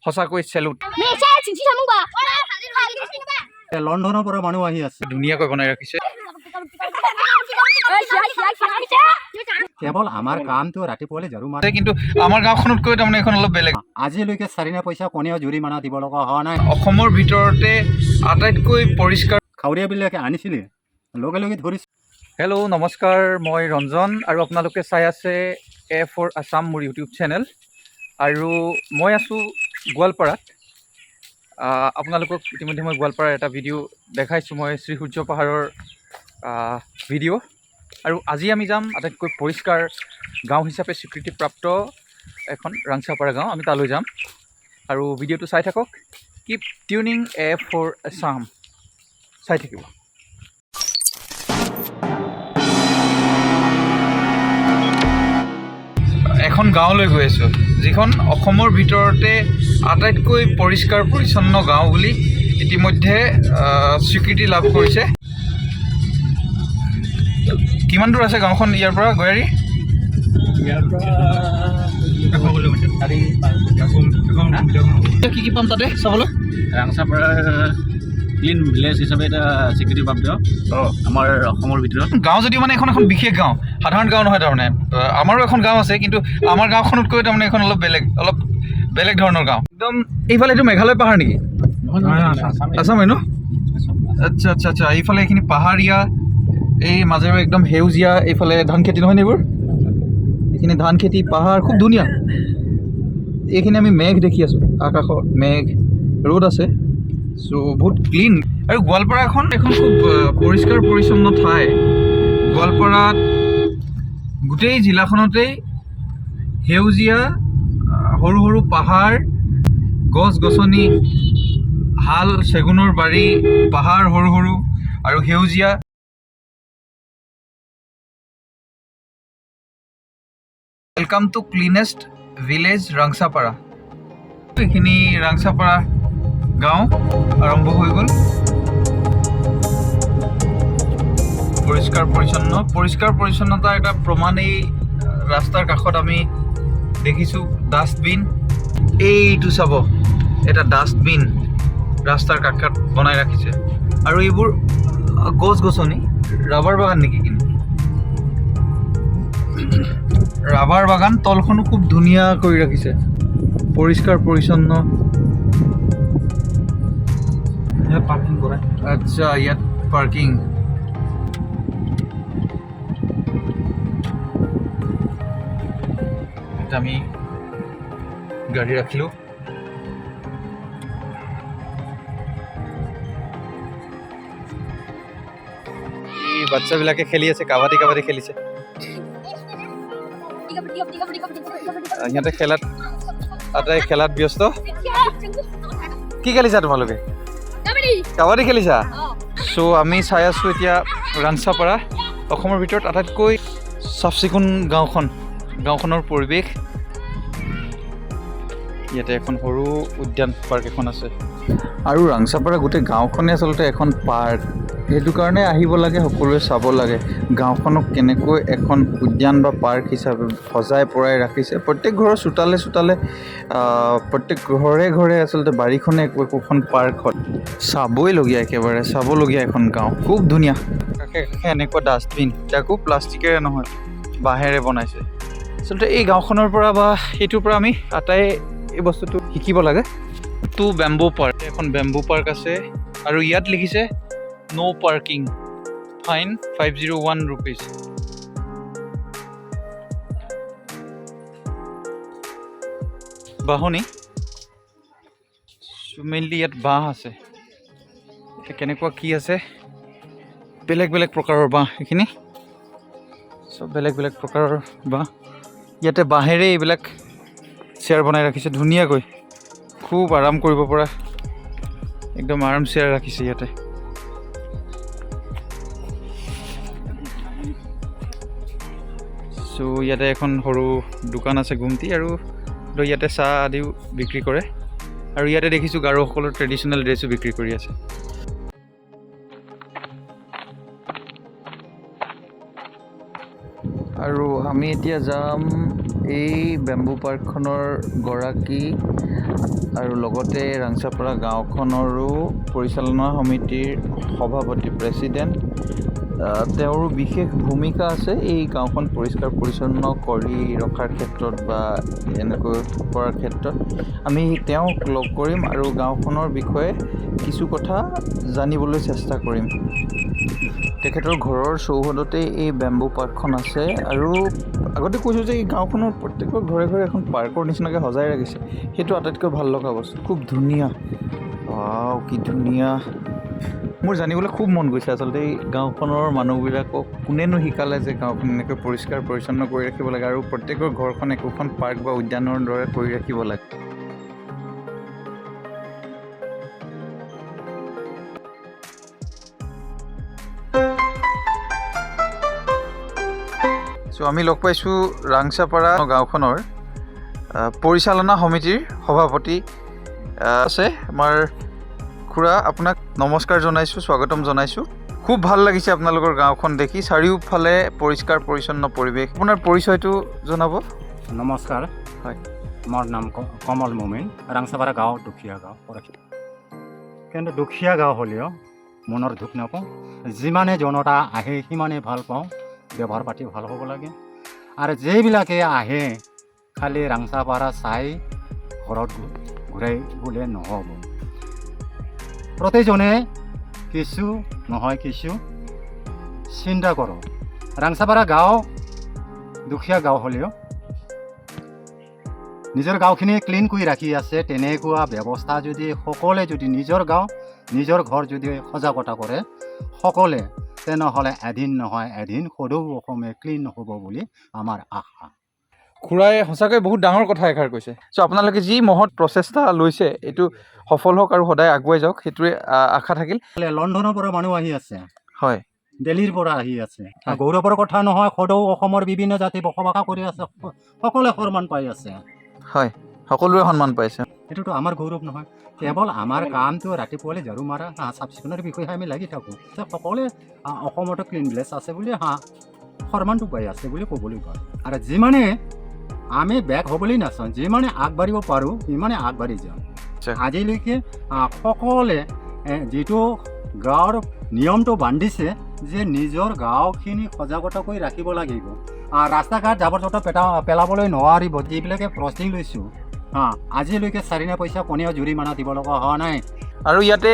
সঁচাকৈ চেলুট। লণ্ডনৰ পৰা মানুহ আহি আছে, ধুনীয়াকৈ বনাই ৰাখিছে। কেৱল আমাৰ কামটো ৰাতিপুৱালে ঝাৰু মাৰে, কিন্তু আমাৰ গাঁওখনতকৈ তাৰমানে এখন অলপ বেলেগ। আজিলৈকে 4 পইচা কোনেও জৰিমনা দিব লগা হোৱা নাই। অসমৰ ভিতৰতে আটাইতকৈ পৰিষ্কাৰ খাৱৰীয়াবিলাকে আনিছিলে, লগে লগে ধৰিছে। হেল্ল' নমস্কাৰ, মই ৰঞ্জন আৰু আপোনালোকে চাই আছে A for আছাম মোৰ ইউটিউব চেনেল। আৰু মই আছোঁ গোৱালপাৰাত। আপোনালোকক ইতিমধ্যে মই গোৱালপাৰাৰ এটা ভিডিঅ' দেখাইছোঁ, মই শ্ৰীসূৰ্য পাহাৰৰ ভিডিঅ'। আৰু আজি আমি যাম আটাইতকৈ পৰিষ্কাৰ গাঁও হিচাপে স্বীকৃতিপ্ৰাপ্ত এখন ৰাংচাপাৰা গাঁও, আমি তালৈ যাম। আৰু ভিডিঅ'টো চাই থাকক, keep tuning A for Assam, চাই থাকিব। এখন গাঁৱলৈ গৈ আছোঁ, যিখন অসমৰ ভিতৰতে আটাইতকৈ পৰিষ্কাৰ পৰিচ্ছন্ন গাঁও বুলি ইতিমধ্যে স্বীকৃতি লাভ কৰিছে। কিমান দূৰ আছে গাঁওখন ইয়াৰ পৰা গয়াৰী? কি কি পাম তাতে চাবলৈ? ৰাংচাপাৰা ক্লিন ভিলেজ হিচাপে এটা স্বীকৃতিপ্ৰাপ্ত আমাৰ অসমৰ ভিতৰত গাঁও, যদিও মানে এখন বিশেষ গাঁও, সাধাৰণ গাঁও নহয়। তাৰমানে আমাৰো এখন গাঁও আছে, কিন্তু আমাৰ গাঁওখনতকৈ তাৰমানে এখন অলপ বেলেগ ধৰণৰ গাঁও। একদম এইফালে এইটো মেঘালয় পাহাৰ নেকি? আছামে ন? আচ্ছা আচ্ছা আচ্ছা, এইফালে এইখিনি পাহাৰীয়া, এই মাজেৰে একদম সেউজীয়া, এইফালে ধান খেতি নহয় এইবোৰ, এইখিনি ধান খেতি, পাহাৰ খুব ধুনীয়া। এইখিনি আমি মেঘ দেখি আছোঁ, আকাশত মেঘ, ৰ'দ আছে, চ' বহুত ক্লিন। আৰু গোৱালপাৰা এখন খুব পৰিষ্কাৰ পৰিচ্ছন্ন ঠাই। গোৱালপাৰাত গোটেই জিলাখনতেই সেউজীয়া, সৰু সৰু পাহাৰ, গছ গছনি, শাল চেগুনৰ বাৰী, পাহাৰ সৰু সৰু আৰু সেউজীয়া। Welcome to cleanest village Rangchapara. এইখিনি ৰাংচাপাৰা গাঁও আৰম্ভ হৈ গ'ল। পৰিষ্কাৰ পৰিচ্ছন্নতা এটা প্ৰমাণ এই ৰাস্তাৰ কাষত আমি দেখিছোঁ ডাষ্টবিন। এইটো চাব, এটা ডাষ্টবিন ৰাস্তাৰ কাষত বনাই ৰাখিছে। আৰু এইবোৰ গছ গছনি, ৰাবাৰ বাগান নেকি? কিন্তু ৰাবাৰ বাগান, তলখনো খুব ধুনীয়া কৰি ৰাখিছে, পৰিষ্কাৰ পৰিচ্ছন্ন। পাৰ্কিং কৰা, আচ্ছা, ইয়াত পাৰ্কিং। আমি গাড়ী ৰাখিলোঁ। এই বাচ্চাবিলাকে খেলি আছে, কাবাডী খেলিছে। সিহঁতে খেলাত ব্যস্ত। কি খেলিছা তোমালোকে? কাবাডী খেলিছা? চ' আমি চাই আছোঁ এতিয়া ৰাংচাপাৰা, অসমৰ ভিতৰত আটাইতকৈ চাফ চিকুণ গাঁওখনৰ পৰিৱেশ। ইয়াতে এখন সৰু উদ্যান পাৰ্ক এখন আছে। আৰু ৰাংচাপাৰা গোটেই গাঁওখনেই আচলতে এখন পাৰ্ক, সেইটো কাৰণে আহিব লাগে, সকলোৱে চাব লাগে গাঁওখনক কেনেকৈ এখন উদ্যান বা পাৰ্ক হিচাপে সজাই পৰাই ৰাখিছে। প্ৰত্যেক ঘৰৰ চোতালে প্ৰত্যেক ঘৰে আচলতে বাৰীখনে একোখন পাৰ্ক হয়। একেবাৰে চাবলগীয়া এখন গাঁও, খুব ধুনীয়া। কাষে এনেকুৱা ডাষ্টবিন, তাকো প্লাষ্টিকেৰে নহয়, বাঁহেৰে বনাইছে। আচলতে এই গাঁওখনৰ পৰা বা সেইটোৰ পৰা আমি আটাই এই বস্তুটো শিকিব লাগে। টু বেম্বু পাৰ্ক, এখন বেম্বু পাৰ্ক আছে। আৰু ইয়াত লিখিছে ন' পাৰ্কিং, ফাইন 501 ৰুপিজ। বাহনি, মেইনলি ইয়াত বাঁহ আছে। কেনেকুৱা কি আছে, বেলেগ প্ৰকাৰৰ বাঁহ, এইখিনি চব বেলেগ প্ৰকাৰৰ বাঁহ। ইয়াতে বাঁহেৰে এইবিলাক চেয়াৰ বনাই ৰাখিছে ধুনীয়াকৈ, খুব আৰাম কৰিব পৰা একদম আৰাম চেয়াৰ ৰাখিছে ইয়াতে। চ' ইয়াতে এখন সৰু দোকান আছে, গুমটি, আৰু ইয়াতে চাহ আদিও বিক্ৰী কৰে। আৰু ইয়াতে দেখিছোঁ গাৰোসকলৰ ট্ৰেডিশ্যনেল ড্ৰেছো বিক্ৰী কৰি আছে। আৰু আমি এতিয়া যাম এই বেম্বু পাৰ্কখনৰ গৰাকী আৰু লগতে ৰাংচাপাৰা গাঁওখনৰো পৰিচালনা সমিতিৰ সভাপতি প্ৰেছিডেণ্ট তেওঁৰো বিশেষ ভূমিকা আছে এই গাঁওখন পৰিষ্কাৰ পৰিচ্ছন্ন কৰি ৰখাৰ ক্ষেত্ৰত বা এনেকৈ কৰাৰ ক্ষেত্ৰত। আমি তেওঁক লগ কৰিম আৰু গাঁওখনৰ বিষয়ে কিছু কথা জানিবলৈ চেষ্টা কৰিম। তেখেতৰ ঘৰৰ চৌহদতেই এই বেম্বু পাৰ্কখন আছে আৰু আগতে কৈছোঁ যে এই গাঁওখনৰ প্ৰত্যেকৰ ঘৰে ঘৰে এখন পাৰ্কৰ নিচিনাকৈ সজাই ৰাখিছে। সেইটো আটাইতকৈ ভাল লগা বস্তু। খুব ধুনীয়া, কি ধুনীয়া। মোৰ জানিবলৈ খুব মন গৈছে আচলতে এই গাঁওখনৰ মানুহবিলাকক কোনেনো শিকালে যে গাঁওখন এনেকৈ পৰিষ্কাৰ পৰিচ্ছন্ন কৰি ৰাখিব লাগে আৰু প্ৰত্যেকৰ ঘৰখন একোখন পাৰ্ক বা উদ্যানৰ দৰে কৰি ৰাখিব লাগে। চ' আমি লগ পাইছোঁ ৰাংচাপাৰা গাঁওখনৰ পৰিচালনা সমিতিৰ সভাপতি আছে আমাৰ খুৰা। আপোনাক নমস্কাৰ জনাইছোঁ, স্বাগতম জনাইছোঁ। খুব ভাল লাগিছে আপোনালোকৰ গাঁওখন দেখি, চাৰিওফালে পৰিষ্কাৰ পৰিচ্ছন্ন পৰিৱেশ। আপোনাৰ পৰিচয়টো জনাব। নমস্কাৰ, হয়, মোৰ নাম কমল মোমেন। ৰাংচাপাৰা গাঁও দুখীয়া গাঁও, কিন্তু দুখীয়া গাঁও হ'লেও মনৰ দুখ নাপাওঁ। যিমানে জনতা আহে সিমানে ভাল পাওঁ। ব্যৱহাৰ পাতি ভাল হ'ব লাগে আৰু যিবিলাকে আহে খালি ৰাংচাপাৰা চাই ঘৰত ঘূৰাই গ'লে নহ'ব। প্ৰতিজনে কিছু নহয় কিছু চিন্তা কৰোঁ। ৰাংচাপাৰা গাঁও দুখীয়া গাঁও হ'লেও নিজৰ গাঁওখিনি ক্লিন কৰি ৰাখি আছে। তেনেকুৱা ব্যৱস্থা যদি সকলোৱে যদি নিজৰ গাঁও নিজৰ ঘৰ যদি সজাগতা কৰে সকলোৱে, তেনেহ'লে এদিন নহয় এদিন সদৌ অসমে ক্লিন হ'ব বুলি আমাৰ আশা। খুৰাই সঁচাকৈ বহুত ডাঙৰ কথা এষাৰ কৈছে। চ' আপোনালোকে যি মহৎ প্ৰচেষ্টা লৈছে এইটো সফল হওক আৰু সদায় আগুৱাই যাওক, সেইটোৱে আশা থাকিল। লণ্ডনৰ পৰা মানুহ আহি আছে, হয়, দিল্লীৰ পৰা আহি আছে। গৌৰৱৰ কথা নহয়, সদৌ অসমৰ বিভিন্ন জাতি বসবাস কৰি আছে, সকলোৱে সন্মান পাই আছে। হয়, সকলোৱে সন্মান পাইছে। এইটোতো আমাৰ গৌৰৱ নহয়। কেৱল আমাৰ কামটো ৰাতিপুৱালে ঝাৰু মাৰা, চাফ চিকুণৰ বিষয়ে আমি লাগি থাকোঁ। সকলোৱে অসমতো ক্লিন ভিলেজ আছে বুলি সন্মানটো পাই আছে বুলি ক'বলৈ পাৰোঁ। আৰু যিমানে আমি বেক হ'বলৈ নাচাওঁ, যিমানে আগবাঢ়িব পাৰোঁ সিমানে আগবাঢ়ি যাওঁ। আজিলৈকে সকলোৱে যিটো গাঁৱৰ নিয়মটো বান্ধিছে যে নিজৰ গাঁওখিনি সজাগতা কৰি ৰাখিব লাগিব। ৰাস্তা ঘাট জাবৰ জোঁথৰ পেলাবলৈ নোৱাৰিব। যিবিলাকে ক্ৰছিং লৈছোঁ আজিলৈকে 4 পইচা কণীয়া জৰিমনা দিব লগা হোৱা নাই। আৰু ইয়াতে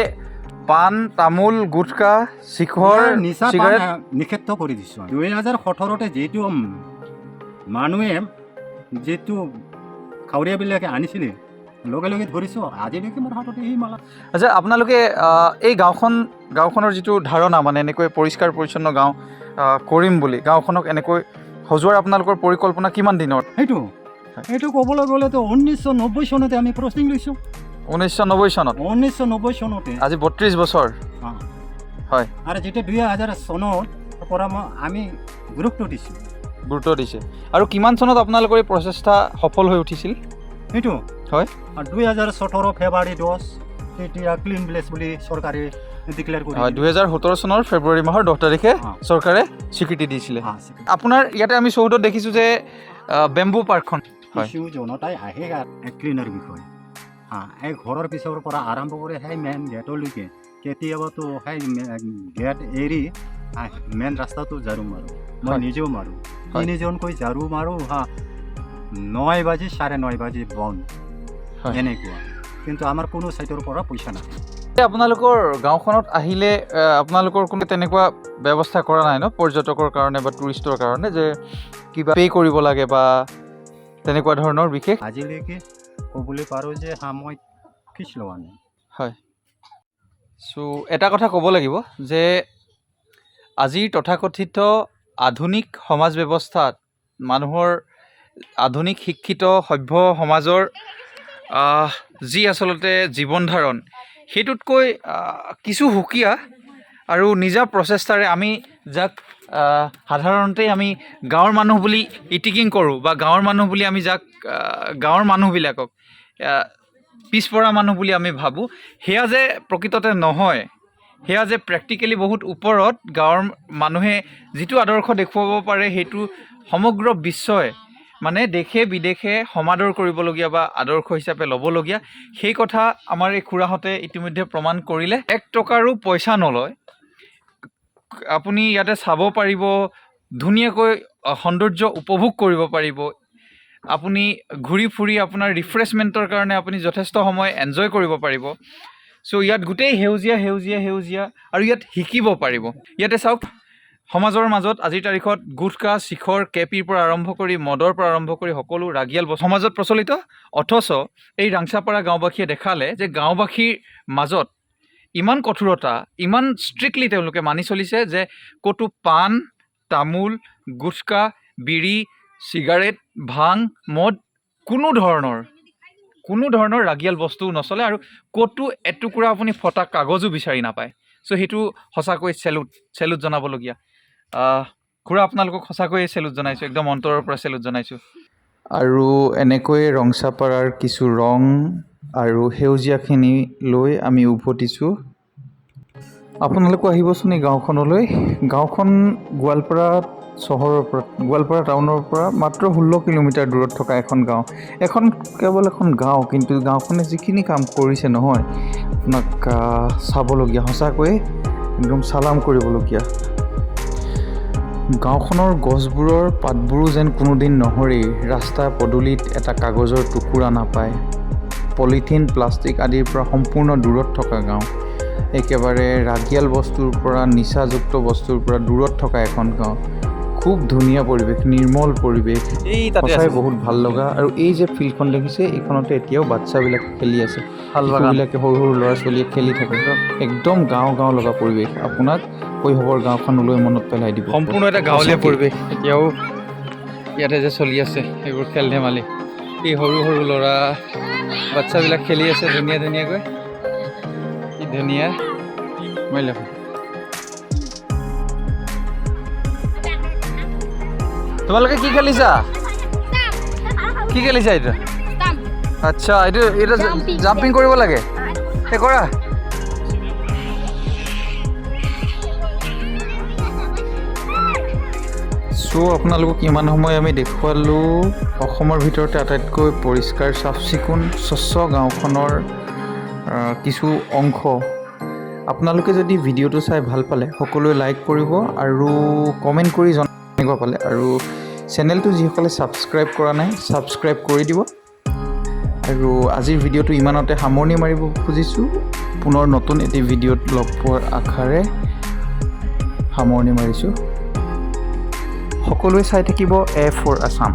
পাণ, তামোল, গুটখা, শিখৰ, নিচা চিগাৰেট নিষিদ্ধ কৰি দিছোঁ। 2017 যিটো মানুহে যিটো খাৱৰীয়াবিলাকে আনিছিলে লগে লগে ধৰিছোঁ। আজিলৈকে মোৰ হাততে সেই মালা। আচ্ছা, আপোনালোকে এই গাঁওখনৰ যিটো ধাৰণা মানে এনেকৈ পৰিষ্কাৰ পৰিচ্ছন্ন গাঁও কৰিম বুলি, গাঁওখনক এনেকৈ সজোৱাৰ আপোনালোকৰ পৰিকল্পনা কিমান দিনৰ? সেইটো ক'বলৈ গ'লেতো 1990 চনতে আমি ক্ৰছিং লৈছোঁ। 1990 চনত? 1990 চনতে। আজি 32 বছৰ। হয়, আৰু যেতিয়া 2000 চনৰ পৰা আমি গুৰুত্ব দিছে। আৰু কিমান চনত আপোনালোকৰ এই প্ৰচেষ্টা সফল হৈ উঠিছিল? সেইটো হয়, 2017 ফেব্ৰুৱাৰী 10 তেতিয়া ক্লিন ভিলেজ বুলি চৰকাৰে ডিক্লেয়াৰ কৰি। হয়, 2017 চনৰ ফেব্ৰুৱাৰী মাহৰ 10 তাৰিখে চৰকাৰে স্বীকৃতি দিছিলে। আপোনাৰ ইয়াতে আমি চৌহদত দেখিছোঁ যে বেম্বু পাৰ্কখন। কিছু জনতাই আহে ক্লিনৰ বিষয়ে এই ঘৰৰ পিছৰ পৰা আৰম্ভ কৰি সেই মেইন গেটলৈকে কেতিয়াবাতো সেই গেট এৰি মেইন ৰাস্তাটো ঝাৰু মাৰোঁ। মই নিজেও মাৰোঁ, 3জনকৈ ঝাৰু মাৰোঁ। 9 বাজি 9:30 বাজি বন্ধ, এনেকুৱা। কিন্তু আমাৰ কোনো ছাইডৰ পৰা পইচা নাহে। আপোনালোকৰ গাঁওখনত আহিলে আপোনালোকৰ কোনো তেনেকুৱা ব্যৱস্থা কৰা নাই ন, পৰ্যটকৰ কাৰণে বা টুৰিষ্টৰ কাৰণে যে কিবা পে' কৰিব লাগে বা তেনেকুৱা ধৰণৰ বিশেষ? আজিলৈকে ক'বলৈ পাৰোঁ যে মই কিছু লোৱা নাই। হয়, চ' এটা কথা ক'ব লাগিব যে আজিৰ তথাকথিত আধুনিক সমাজ ব্যৱস্থাত মানুহৰ আধুনিক শিক্ষিত সভ্য সমাজৰ যি আচলতে জীৱন ধাৰণ সেইটোতকৈ কিছু সুকীয়া আৰু নিজা প্ৰচেষ্টাৰে আমি যাক সাধাৰণতে আমি গাঁৱৰ মানুহ বুলি ইটিকিং কৰোঁ বা গাঁৱৰ মানুহ বুলি আমি যাক গাঁৱৰ মানুহবিলাকক পিছপৰা মানুহ বুলি আমি ভাবোঁ, সেয়া যে প্ৰকৃততে নহয়, সেয়া যে প্ৰেক্টিকেলি বহুত ওপৰত গাঁৱৰ মানুহে যিটো আদৰ্শ দেখুৱাব পাৰে সেইটো সমগ্ৰ বিশ্বই মানে দেশে বিদেশে সমাদৰ কৰিবলগীয়া বা আদৰ্শ হিচাপে ল'বলগীয়া সেই কথা আমাৰ এই খুৰাহঁতে ইতিমধ্যে প্ৰমাণ কৰিলে। 1 টকাৰো পইচা নলয়, আপুনি ইয়াতে চাব পাৰিব, ধুনীয়াকৈ সৌন্দৰ্য উপভোগ কৰিব পাৰিব। আপুনি ঘূৰি ফুৰি আপোনাৰ ৰিফ্ৰেছমেণ্টৰ কাৰণে আপুনি যথেষ্ট সময় এনজয় কৰিব পাৰিব। চ' ইয়াত গোটেই সেউজীয়া সেউজীয়া সেউজীয়া আৰু ইয়াত শিকিব পাৰিব। ইয়াতে চাওক, সমাজৰ মাজত আজিৰ তাৰিখত গুটখা, শিখৰ, কেপিৰ পৰা আৰম্ভ কৰি মদৰ পৰা আৰম্ভ কৰি সকলো ৰাগিয়াল সমাজত প্ৰচলিত। অথচ এই ৰাংচাপাৰা গাঁওবাসীয়ে দেখালে যে গাঁওবাসীৰ মাজত ইমান কঠোৰতা, ইমান ষ্ট্ৰিক্টলি তেওঁলোকে মানি চলিছে যে ক'তো পাণ, তামোল, গুটখা, বিড়ি, চিগাৰেট, ভাং, মদ কোনো ধৰণৰ ৰাগিয়াল বস্তু নচলে আৰু ক'তো এটুকুৰা আপুনি ফটা কাগজো বিচাৰি নাপায়। চ' সেইটো সঁচাকৈ চেলুট জনাবলগীয়া। খুৰা, আপোনালোকক সঁচাকৈয়ে চেলুট জনাইছোঁ, একদম অন্তৰৰ পৰা চেলুট জনাইছোঁ। আৰু এনেকৈয়ে ৰংচাপাৰাৰ কিছু ৰং আৰু সেউজীয়াখিনি লৈ আমি উভতিছোঁ। আপোনালোকো আহিবচোন এই গাঁওখনলৈ। গাঁওখন গোৱালপাৰা টাউনৰ পৰা মাত্ৰ 16 কিলোমিটাৰ দূৰত থকা এখন গাঁও। কেৱল এখন গাঁও, কিন্তু গাঁওখনে যিখিনি কাম কৰিছে নহয়, আপোনাক চাবলগীয়া, সঁচাকৈয়ে একদম চালাম কৰিবলগীয়া। গাঁওখনৰ গছবোৰৰ পাতবোৰো যেন কোনোদিন নহৰেই। ৰাস্তা পদূলিত এটা কাগজৰ টুকুৰা নাপায়। পলিথিন, প্লাষ্টিক আদিৰ পৰা সম্পূৰ্ণ দূৰত থকা গাঁও। একেবাৰে ৰাগিয়াল বস্তুৰ পৰা, নিচাযুক্ত বস্তুৰ পৰা দূৰত থকা এখন গাঁও। খুব ধুনীয়া পৰিৱেশ, নিৰ্মল পৰিৱেশ, সঁচাই বহুত ভাল লগা। আৰু এই যে ফিল্ডখন দেখিছে, এইখনতে এতিয়াও বাচ্চাবিলাকে খেলি আছে, শিশুবিলাকে, সৰু সৰু ল'ৰা ছোৱালীয়ে খেলি থাকে। একদম গাঁও লগা পৰিৱেশ, আপোনাক শৈশৱৰ গাঁওখনলৈ মনত পেলাই দিব। সম্পূৰ্ণ এটা গাঁৱলীয়া পৰিৱেশ এতিয়াও ইয়াতে যে চলি আছে এইবোৰ খেল ধেমালি। এই সৰু সৰু ল'ৰা বাচ্চাবিলাক খেলি আছে ধুনীয়াকৈ। কি ধুনীয়া। তোমালোকে কি খেলিছা? এইটো? আচ্ছা, এইটো জাম্পিং কৰিব লাগে, কৰা। চ' আপোনালোকক ইমান সময় আমি দেখুৱালোঁ অসমৰ ভিতৰতে আটাইতকৈ পৰিষ্কাৰ, চাফ চিকুণ, স্বচ্ছ গাঁওখনৰ কিছু অংশ। আপোনালোকে যদি ভিডিঅ'টো চাই ভাল পালে সকলোৱে লাইক কৰিব আৰু কমেণ্ট কৰি জনাব পালে। আৰু চেনেলটো যিসকলে ছাবস্ক্ৰাইব কৰা নাই, ছাবস্ক্ৰাইব কৰি দিব। আৰু আজিৰ ভিডিঅ'টো ইমানতে সামৰণি মাৰিব খুজিছোঁ। পুনৰ নতুন এটি ভিডিঅ'ত লগ পোৱাৰ আশাৰে সামৰণি মাৰিছোঁ। সকলোৱে চাই থাকিব A for Assam।